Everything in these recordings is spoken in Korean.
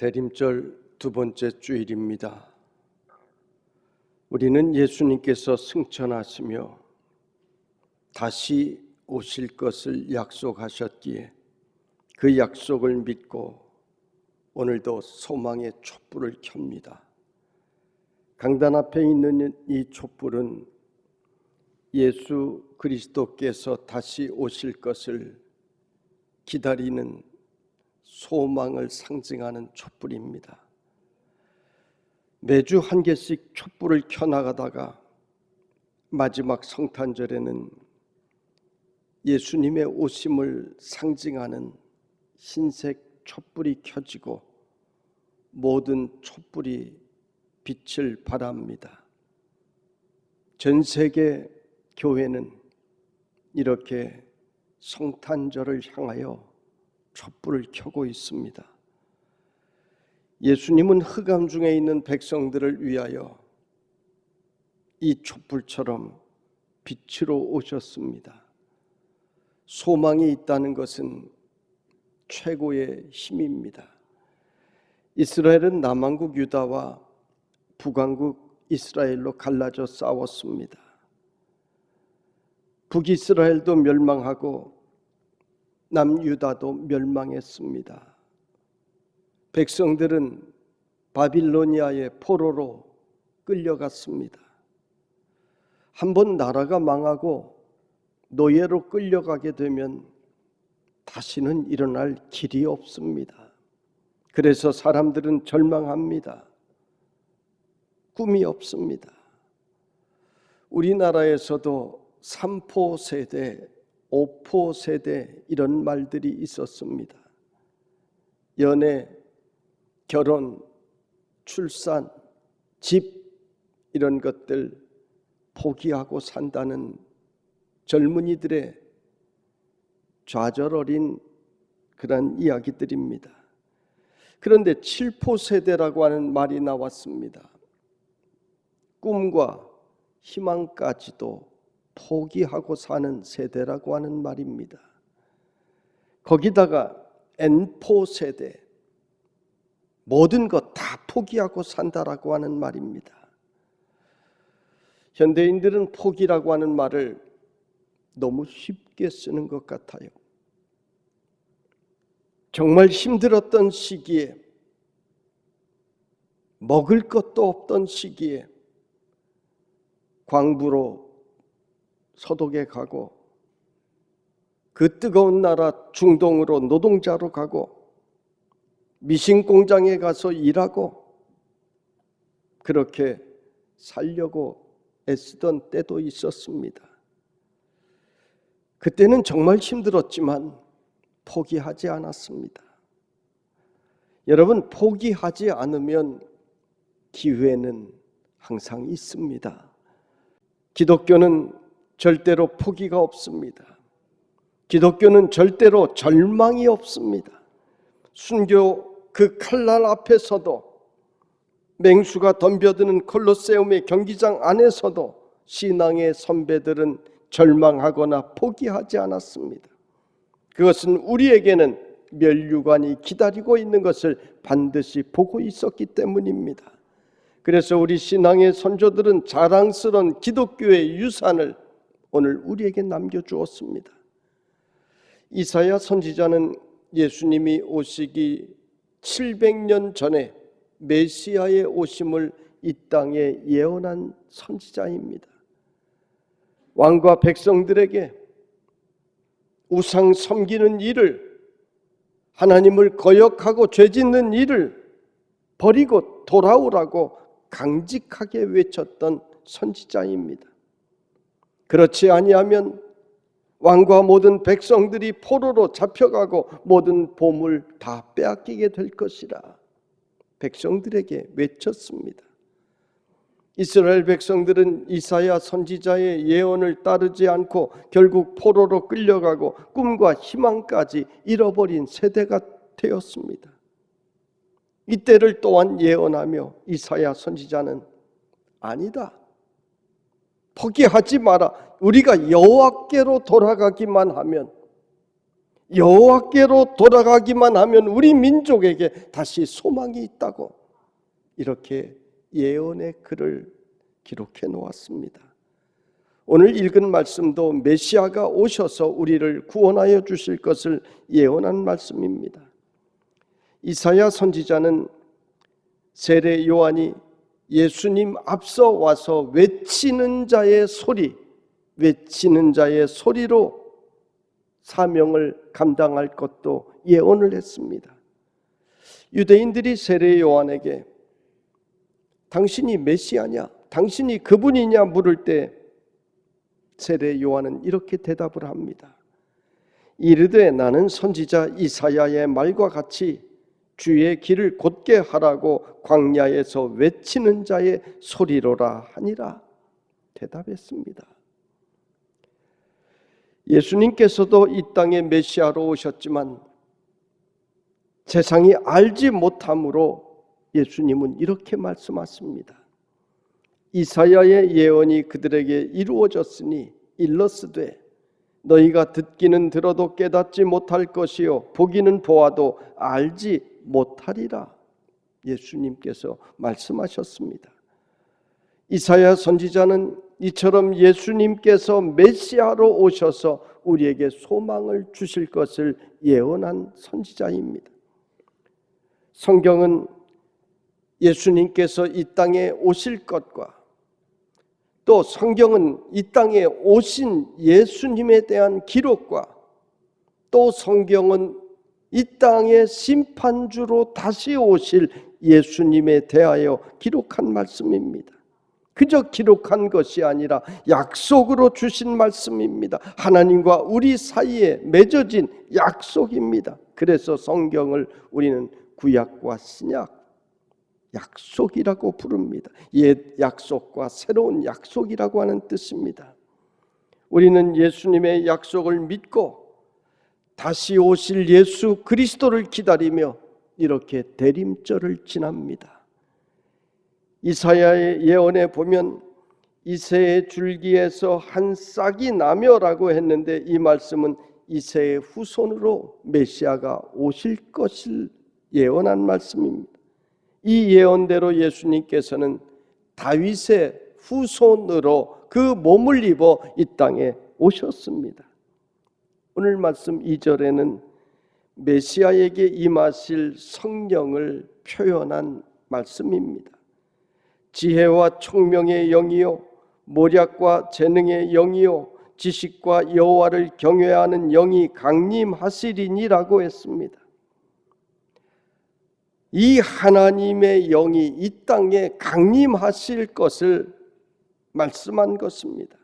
대림절 두 번째 주일입니다. 우리는 예수님께서 승천하시며 다시 오실 것을 약속하셨기에 그 약속을 믿고 오늘도 소망의 촛불을 켭니다. 강단 앞에 있는 이 촛불은 예수 그리스도께서 다시 오실 것을 기다리는 소망을 상징하는 촛불입니다. 매주 한 개씩 촛불을 켜나가다가 마지막 성탄절에는 예수님의 오심을 상징하는 흰색 촛불이 켜지고 모든 촛불이 빛을 발합니다. 전 세계 교회는 이렇게 성탄절을 향하여 촛불을 켜고 있습니다. 예수님은 흑암 중에 있는 백성들을 위하여 이 촛불처럼 빛으로 오셨습니다. 소망이 있다는 것은 최고의 힘입니다. 이스라엘은 남왕국 유다와 북왕국 이스라엘로 갈라져 싸웠습니다. 북이스라엘도 멸망하고 남유다도 멸망했습니다. 백성들은 바빌로니아의 포로로 끌려갔습니다. 한번 나라가 망하고 노예로 끌려가게 되면 다시는 일어날 길이 없습니다. 그래서 사람들은 절망합니다. 꿈이 없습니다. 우리나라에서도 3포 세대, 5포 세대 이런 말들이 있었습니다. 연애, 결혼, 출산, 집 이런 것들 포기하고 산다는 젊은이들의 좌절 어린 그런 이야기들입니다. 그런데 7포 세대라고 하는 말이 나왔습니다. 꿈과 희망까지도 포기하고 사는 세대라고 하는 말입니다. 거기다가 N포 세대, 모든 것 다 포기하고 산다라고 하는 말입니다. 현대인들은 포기라고 하는 말을 너무 쉽게 쓰는 것 같아요. 정말 힘들었던 시기에, 먹을 것도 없던 시기에 광부로 서독에 가고 그 뜨거운 나라 중동으로 노동자로 가고 미신 공장에 가서 일하고 그렇게 살려고 애쓰던 때도 있었습니다. 그때는 정말 힘들었지만 포기하지 않았습니다. 여러분, 포기하지 않으면 기회는 항상 있습니다. 기독교는 절대로 포기가 없습니다. 기독교는 절대로 절망이 없습니다. 순교 그 칼날 앞에서도, 맹수가 덤벼드는 콜로세움의 경기장 안에서도 신앙의 선배들은 절망하거나 포기하지 않았습니다. 그것은 우리에게는 면류관이 기다리고 있는 것을 반드시 보고 있었기 때문입니다. 그래서 우리 신앙의 선조들은 자랑스러운 기독교의 유산을 오늘 우리에게 남겨주었습니다. 이사야 선지자는 예수님이 오시기 700년 전에 메시아의 오심을 이 땅에 예언한 선지자입니다. 왕과 백성들에게 우상 섬기는 일을, 하나님을 거역하고 죄짓는 일을 버리고 돌아오라고 강직하게 외쳤던 선지자입니다. 그렇지 아니하면 왕과 모든 백성들이 포로로 잡혀가고 모든 보물 다 빼앗기게 될 것이라 백성들에게 외쳤습니다. 이스라엘 백성들은 이사야 선지자의 예언을 따르지 않고 결국 포로로 끌려가고 꿈과 희망까지 잃어버린 세대가 되었습니다. 이때를 또한 예언하며 이사야 선지자는 아니다, 포기하지 마라, 우리가 여호와께로 돌아가기만 하면 여호와께로 돌아가기만 하면 우리 민족에게 다시 소망이 있다고 이렇게 예언의 글을 기록해 놓았습니다. 오늘 읽은 말씀도 메시아가 오셔서 우리를 구원하여 주실 것을 예언한 말씀입니다. 이사야 선지자는 세례 요한이 예수님 앞서 와서 외치는 자의 소리로 사명을 감당할 것도 예언을 했습니다. 유대인들이 세례 요한에게 당신이 메시아냐? 당신이 그분이냐? 물을 때 세례 요한은 이렇게 대답을 합니다. 이르되 나는 선지자 이사야의 말과 같이 주의 길을 곧게 하라고 광야에서 외치는 자의 소리로라 하니라 대답했습니다. 예수님께서도 이 땅에 메시아로 오셨지만 세상이 알지 못함으로 예수님은 이렇게 말씀하십니다. 이사야의 예언이 그들에게 이루어졌으니 일러스되 너희가 듣기는 들어도 깨닫지 못할 것이요 보기는 보아도 알지 못하리라. 예수님께서 말씀하셨습니다. 이사야 선지자는 이처럼 예수님께서 메시아로 오셔서 우리에게 소망을 주실 것을 예언한 선지자입니다. 성경은 예수님께서 이 땅에 오실 것과 또 성경은 이 땅에 오신 예수님에 대한 기록과 또 성경은 이 땅의 심판주로 다시 오실 예수님에 대하여 기록한 말씀입니다. 그저 기록한 것이 아니라 약속으로 주신 말씀입니다. 하나님과 우리 사이에 맺어진 약속입니다. 그래서 성경을 우리는 구약과 신약 약속이라고 부릅니다. 옛 약속과 새로운 약속이라고 하는 뜻입니다. 우리는 예수님의 약속을 믿고 다시 오실 예수 그리스도를 기다리며 이렇게 대림절을 지납니다. 이사야의 예언에 보면 이새의 줄기에서 한 싹이 나며라고 했는데 이 말씀은 이새의 후손으로 메시아가 오실 것을 예언한 말씀입니다. 이 예언대로 예수님께서는 다윗의 후손으로 그 몸을 입어 이 땅에 오셨습니다. 오늘 말씀 2절에는 메시아에게 임하실 성령을 표현한 말씀입니다. 지혜와 총명의 영이요 모략과 재능의 영이요 지식과 여호와를 경외하는 영이 강림하시리니라고 했습니다. 이 하나님의 영이 이 땅에 강림하실 것을 말씀한 것입니다.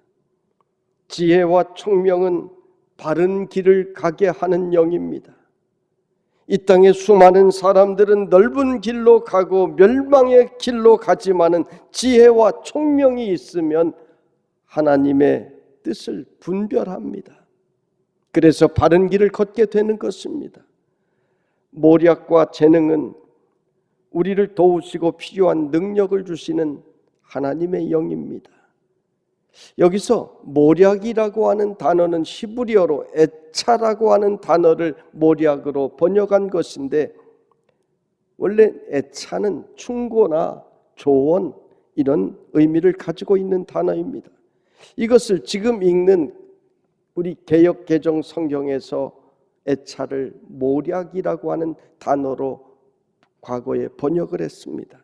지혜와 총명은 바른 길을 가게 하는 영입니다. 이 땅에 수많은 사람들은 넓은 길로 가고 멸망의 길로 가지만은 지혜와 총명이 있으면 하나님의 뜻을 분별합니다. 그래서 바른 길을 걷게 되는 것입니다. 모략과 재능은 우리를 도우시고 필요한 능력을 주시는 하나님의 영입니다. 여기서 모략이라고 하는 단어는 히브리어로 애차라고 하는 단어를 모략으로 번역한 것인데 원래 애차는 충고나 조언 이런 의미를 가지고 있는 단어입니다. 이것을 지금 읽는 우리 개역 개정 성경에서 애차를 모략이라고 하는 단어로 과거에 번역을 했습니다.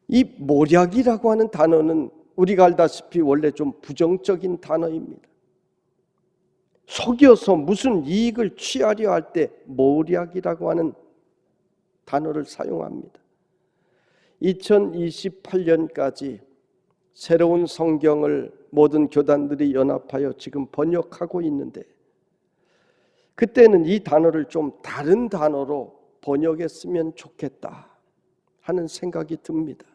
이 모략이라고 하는 단어는 우리가 알다시피 원래 좀 부정적인 단어입니다. 속여서 무슨 이익을 취하려 할 때 모략이라고 하는 단어를 사용합니다. 2028년까지 새로운 성경을 모든 교단들이 연합하여 지금 번역하고 있는데 그때는 이 단어를 좀 다른 단어로 번역했으면 좋겠다 하는 생각이 듭니다.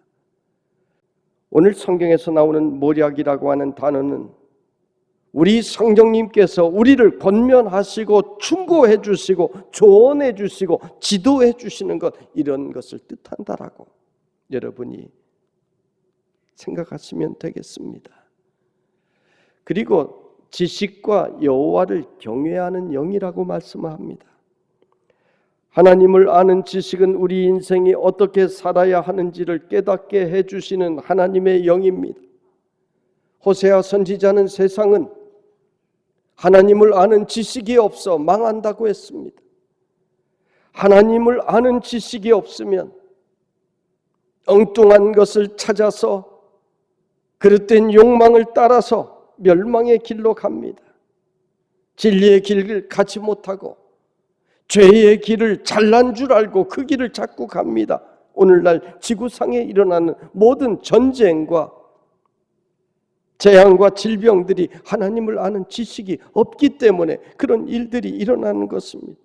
오늘 성경에서 나오는 모략이라고 하는 단어는 우리 성령님께서 우리를 권면하시고 충고해 주시고 조언해 주시고 지도해 주시는 것 이런 것을 뜻한다라고 여러분이 생각하시면 되겠습니다. 그리고 지식과 여호와를 경외하는 영이라고 말씀합니다. 하나님을 아는 지식은 우리 인생이 어떻게 살아야 하는지를 깨닫게 해주시는 하나님의 영입니다. 호세아 선지자는 세상은 하나님을 아는 지식이 없어 망한다고 했습니다. 하나님을 아는 지식이 없으면 엉뚱한 것을 찾아서 그릇된 욕망을 따라서 멸망의 길로 갑니다. 진리의 길을 가지 못하고 죄의 길을 잘난 줄 알고 그 길을 자꾸 갑니다. 오늘날 지구상에 일어나는 모든 전쟁과 재앙과 질병들이 하나님을 아는 지식이 없기 때문에 그런 일들이 일어나는 것입니다.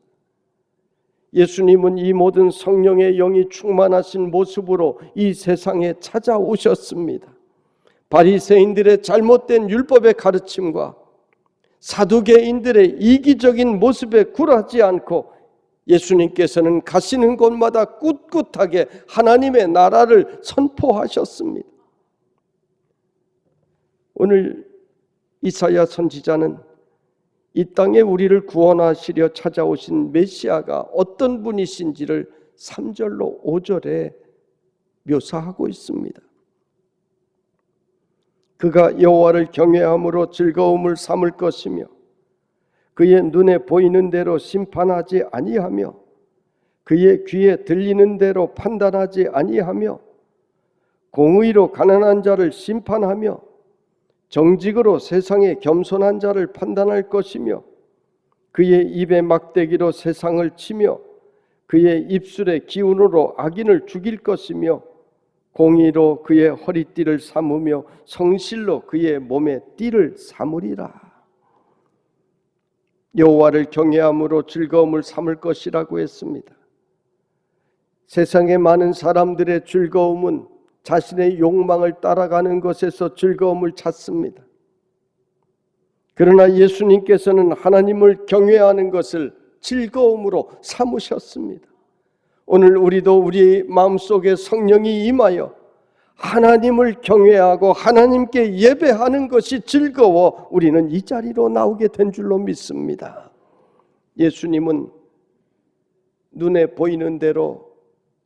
예수님은 이 모든 성령의 영이 충만하신 모습으로 이 세상에 찾아오셨습니다. 바리새인들의 잘못된 율법의 가르침과 사두개인들의 이기적인 모습에 굴하지 않고 예수님께서는 가시는 곳마다 꿋꿋하게 하나님의 나라를 선포하셨습니다. 오늘 이사야 선지자는 이 땅에 우리를 구원하시려 찾아오신 메시아가 어떤 분이신지를 3절로 5절에 묘사하고 있습니다. 그가 여호와를 경외함으로 즐거움을 삼을 것이며 그의 눈에 보이는 대로 심판하지 아니하며 그의 귀에 들리는 대로 판단하지 아니하며 공의로 가난한 자를 심판하며 정직으로 세상의 겸손한 자를 판단할 것이며 그의 입의 막대기로 세상을 치며 그의 입술의 기운으로 악인을 죽일 것이며 공의로 그의 허리띠를 삼으며 성실로 그의 몸에 띠를 삼으리라. 여호와를 경외함으로 즐거움을 삼을 것이라고 했습니다. 세상의 많은 사람들의 즐거움은 자신의 욕망을 따라가는 것에서 즐거움을 찾습니다. 그러나 예수님께서는 하나님을 경외하는 것을 즐거움으로 삼으셨습니다. 오늘 우리도 우리 마음속에 성령이 임하여 하나님을 경외하고 하나님께 예배하는 것이 즐거워 우리는 이 자리로 나오게 된 줄로 믿습니다. 예수님은 눈에 보이는 대로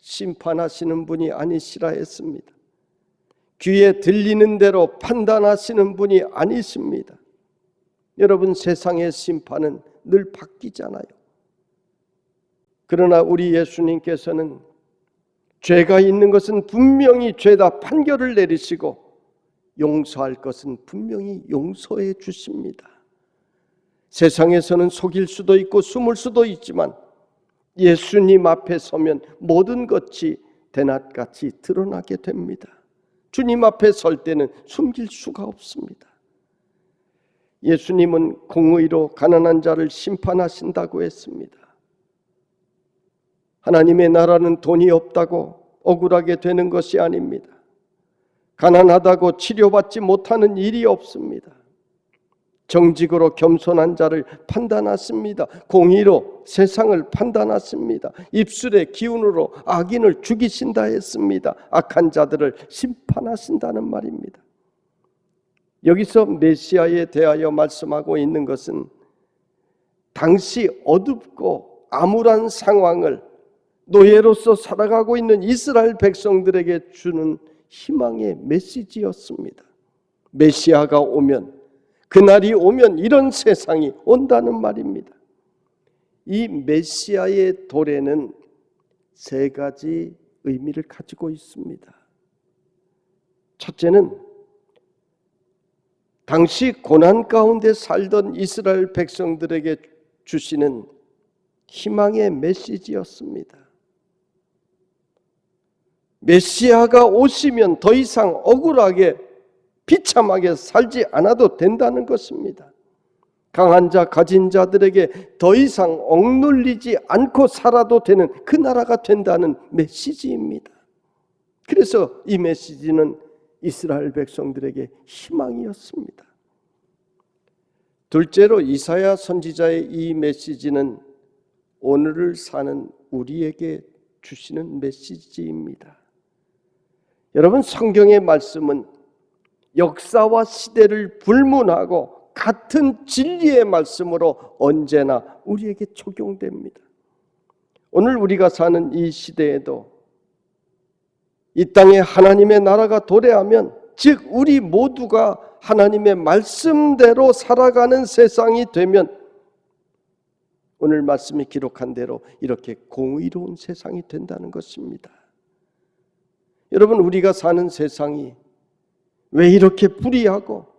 심판하시는 분이 아니시라 했습니다. 귀에 들리는 대로 판단하시는 분이 아니십니다. 여러분, 세상의 심판은 늘 바뀌잖아요. 그러나 우리 예수님께서는 죄가 있는 것은 분명히 죄다 판결을 내리시고 용서할 것은 분명히 용서해 주십니다. 세상에서는 속일 수도 있고 숨을 수도 있지만 예수님 앞에 서면 모든 것이 대낮같이 드러나게 됩니다. 주님 앞에 설 때는 숨길 수가 없습니다. 예수님은 공의로 가난한 자를 심판하신다고 했습니다. 하나님의 나라는 돈이 없다고 억울하게 되는 것이 아닙니다. 가난하다고 치료받지 못하는 일이 없습니다. 정직으로 겸손한 자를 판단하십니다. 공의로 세상을 판단하십니다. 입술의 기운으로 악인을 죽이신다 했습니다. 악한 자들을 심판하신다는 말입니다. 여기서 메시아에 대하여 말씀하고 있는 것은 당시 어둡고 암울한 상황을 노예로서 살아가고 있는 이스라엘 백성들에게 주는 희망의 메시지였습니다. 메시아가 오면, 그날이 오면 이런 세상이 온다는 말입니다. 이 메시아의 도래는 세 가지 의미를 가지고 있습니다. 첫째는 당시 고난 가운데 살던 이스라엘 백성들에게 주시는 희망의 메시지였습니다. 메시아가 오시면 더 이상 억울하게 비참하게 살지 않아도 된다는 것입니다. 강한 자, 가진 자들에게 더 이상 억눌리지 않고 살아도 되는 그 나라가 된다는 메시지입니다. 그래서 이 메시지는 이스라엘 백성들에게 희망이었습니다. 둘째로 이사야 선지자의 이 메시지는 오늘을 사는 우리에게 주시는 메시지입니다. 여러분, 성경의 말씀은 역사와 시대를 불문하고 같은 진리의 말씀으로 언제나 우리에게 적용됩니다. 오늘 우리가 사는 이 시대에도 이 땅에 하나님의 나라가 도래하면, 즉 우리 모두가 하나님의 말씀대로 살아가는 세상이 되면, 오늘 말씀이 기록한 대로 이렇게 공의로운 세상이 된다는 것입니다. 여러분, 우리가 사는 세상이 왜 이렇게 불의하고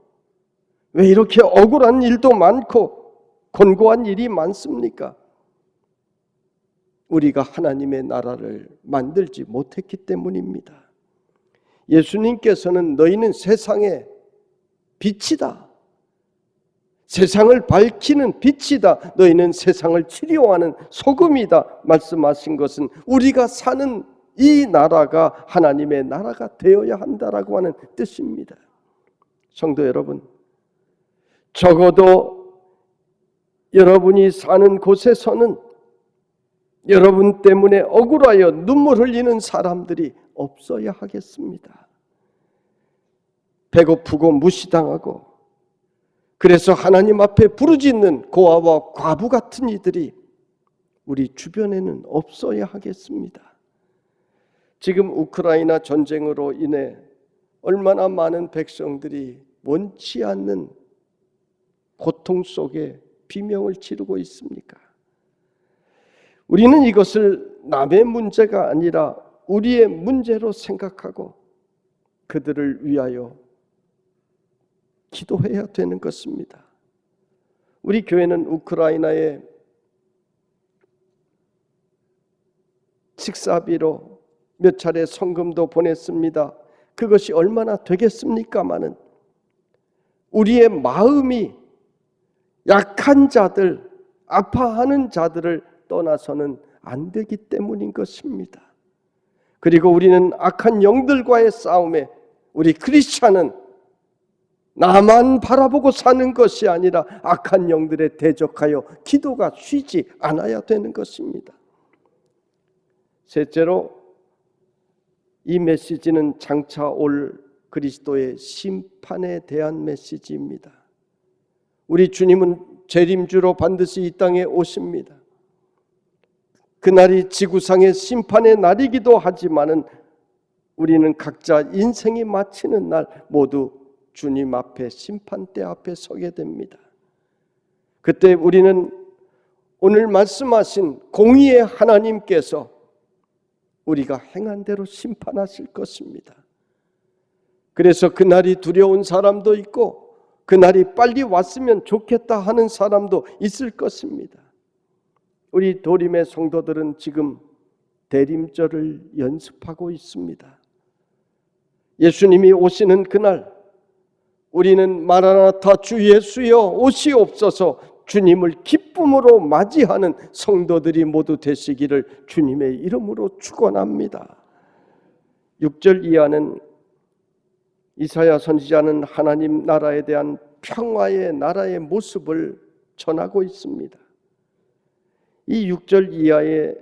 왜 이렇게 억울한 일도 많고 곤고한 일이 많습니까? 우리가 하나님의 나라를 만들지 못했기 때문입니다. 예수님께서는 너희는 세상의 빛이다, 세상을 밝히는 빛이다, 너희는 세상을 치료하는 소금이다 말씀하신 것은 우리가 사는 이 나라가 하나님의 나라가 되어야 한다라고 하는 뜻입니다. 성도 여러분, 적어도 여러분이 사는 곳에서는 여러분 때문에 억울하여 눈물 흘리는 사람들이 없어야 하겠습니다. 배고프고 무시당하고 그래서 하나님 앞에 부르짖는 고아와 과부 같은 이들이 우리 주변에는 없어야 하겠습니다. 지금 우크라이나 전쟁으로 인해 얼마나 많은 백성들이 원치 않는 고통 속에 비명을 지르고 있습니까? 우리는 이것을 남의 문제가 아니라 우리의 문제로 생각하고 그들을 위하여 기도해야 되는 것입니다. 우리 교회는 우크라이나에 식사비로 몇 차례 성금도 보냈습니다. 그것이 얼마나 되겠습니까마는 우리의 마음이 약한 자들, 아파하는 자들을 떠나서는 안 되기 때문인 것입니다. 그리고 우리는 악한 영들과의 싸움에 우리 크리스찬은 나만 바라보고 사는 것이 아니라 악한 영들에 대적하여 기도가 쉬지 않아야 되는 것입니다. 셋째로, 이 메시지는 장차 올 그리스도의 심판에 대한 메시지입니다. 우리 주님은 재림주로 반드시 이 땅에 오십니다. 그날이 지구상의 심판의 날이기도 하지만은 우리는 각자 인생이 마치는 날 모두 주님 앞에, 심판대 앞에 서게 됩니다. 그때 우리는 오늘 말씀하신 공의의 하나님께서 우리가 행한 대로 심판하실 것입니다. 그래서 그날이 두려운 사람도 있고 그날이 빨리 왔으면 좋겠다 하는 사람도 있을 것입니다. 우리 도림의 성도들은 지금 대림절을 연습하고 있습니다. 예수님이 오시는 그날 우리는 마라나타 주 예수여 오시옵소서 주님을 기쁨으로 맞이하는 성도들이 모두 되시기를 주님의 이름으로 축원합니다. 6절 이하는 이사야 선지자는 하나님 나라에 대한 평화의 나라의 모습을 전하고 있습니다. 이 6절 이하의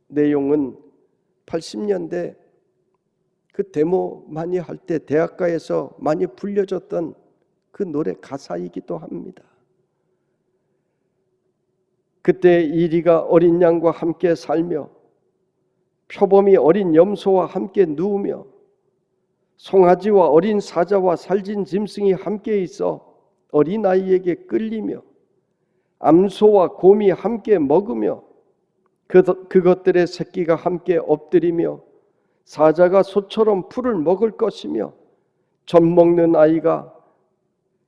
내용은 80년대 그 데모 많이 할 때 대학가에서 많이 불려졌던 그 노래 가사이기도 합니다. 그때 이리가 어린 양과 함께 살며 표범이 어린 염소와 함께 누우며 송아지와 어린 사자와 살진 짐승이 함께 있어 어린아이에게 끌리며 암소와 곰이 함께 먹으며 그것들의 새끼가 함께 엎드리며 사자가 소처럼 풀을 먹을 것이며 젖 먹는 아이가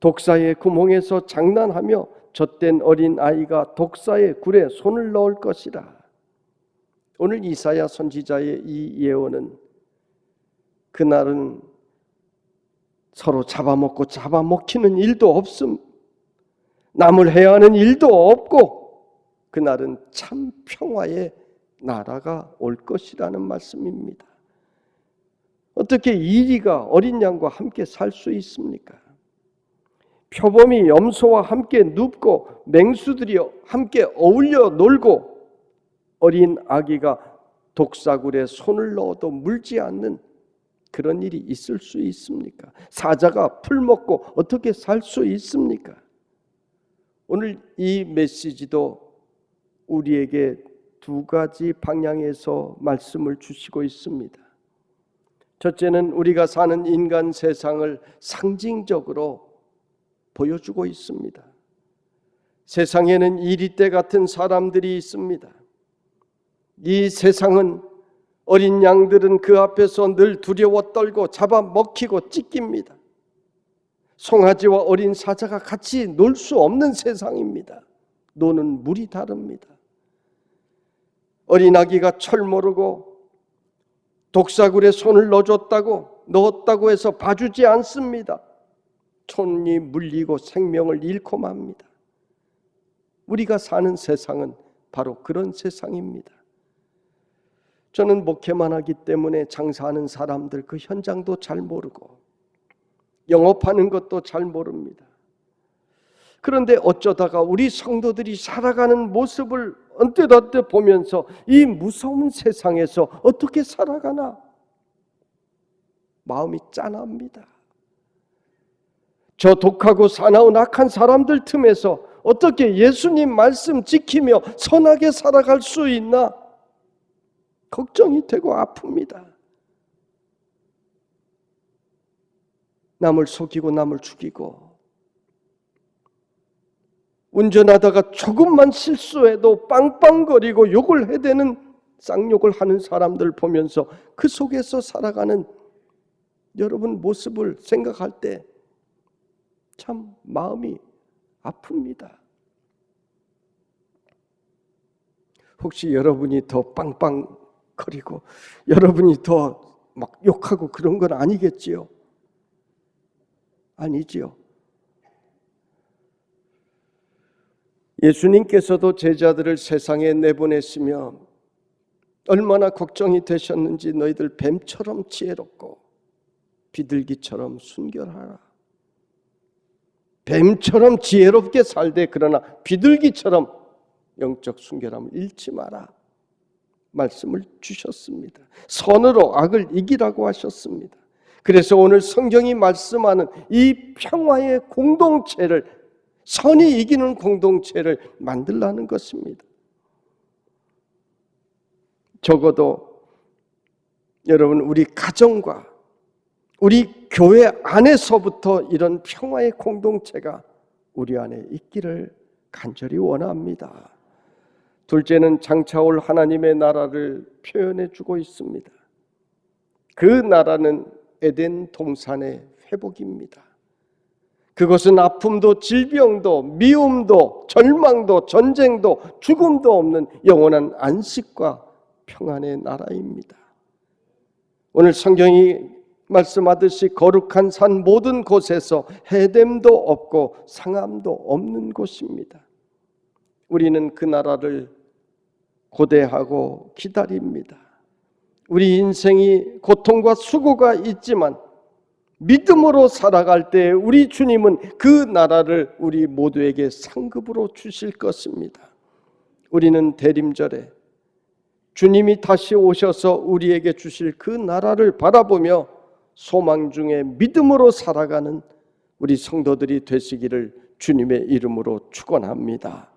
독사의 구멍에서 장난하며 젖된 어린 아이가 독사의 굴에 손을 넣을 것이라. 오늘 이사야 선지자의 이 예언은 그날은 서로 잡아먹고 잡아먹히는 일도 없음, 남을 해하는 일도 없고 그날은 참 평화의 나라가 올 것이라는 말씀입니다. 어떻게 이리가 어린 양과 함께 살 수 있습니까? 표범이 염소와 함께 눕고 맹수들이 함께 어울려 놀고 어린 아기가 독사굴에 손을 넣어도 물지 않는 그런 일이 있을 수 있습니까? 사자가 풀 먹고 어떻게 살 수 있습니까? 오늘 이 메시지도 우리에게 두 가지 방향에서 말씀을 주시고 있습니다. 첫째는 우리가 사는 인간 세상을 상징적으로 보여주고 있습니다. 세상에는 이리떼 같은 사람들이 있습니다. 이 세상은 어린 양들은 그 앞에서 늘 두려워 떨고 잡아먹히고 찢깁니다. 송아지와 어린 사자가 같이 놀 수 없는 세상입니다. 노는 물이 다릅니다. 어린아기가 철 모르고 독사굴에 손을 넣었다고 해서 봐주지 않습니다. 손이 물리고 생명을 잃고 맙니다. 우리가 사는 세상은 바로 그런 세상입니다. 저는 목회만 하기 때문에 장사하는 사람들 그 현장도 잘 모르고 영업하는 것도 잘 모릅니다. 그런데 어쩌다가 우리 성도들이 살아가는 모습을 언뜻 보면서 이 무서운 세상에서 어떻게 살아가나 마음이 짠합니다. 저 독하고 사나운 악한 사람들 틈에서 어떻게 예수님 말씀 지키며 선하게 살아갈 수 있나 걱정이 되고 아픕니다. 남을 속이고 남을 죽이고 운전하다가 조금만 실수해도 빵빵거리고 욕을 해대는 쌍욕을 하는 사람들 보면서 그 속에서 살아가는 여러분 모습을 생각할 때 참 마음이 아픕니다. 혹시 여러분이 더 빵빵거리고 여러분이 더 막 욕하고 그런 건 아니겠지요? 아니지요. 예수님께서도 제자들을 세상에 내보내시며 얼마나 걱정이 되셨는지 너희들 뱀처럼 지혜롭고 비둘기처럼 순결하라. 뱀처럼 지혜롭게 살되 그러나 비둘기처럼 영적 순결함을 잃지 마라 말씀을 주셨습니다. 선으로 악을 이기라고 하셨습니다. 그래서 오늘 성경이 말씀하는 이 평화의 공동체를 선이 이기는 공동체를 만들라는 것입니다. 적어도 여러분 우리 가정과 우리 교회 안에서부터 이런 평화의 공동체가 우리 안에 있기를 간절히 원합니다. 둘째는 장차올 하나님의 나라를 표현해 주고 있습니다. 그 나라는 에덴 동산의 회복입니다. 그것은 아픔도 질병도 미움도 절망도 전쟁도 죽음도 없는 영원한 안식과 평안의 나라입니다. 오늘 성경이 말씀하듯이 거룩한 산 모든 곳에서 해됨도 없고 상함도 없는 곳입니다. 우리는 그 나라를 고대하고 기다립니다. 우리 인생이 고통과 수고가 있지만 믿음으로 살아갈 때 우리 주님은 그 나라를 우리 모두에게 상급으로 주실 것입니다. 우리는 대림절에 주님이 다시 오셔서 우리에게 주실 그 나라를 바라보며 소망 중에 믿음으로 살아가는 우리 성도들이 되시기를 주님의 이름으로 축원합니다.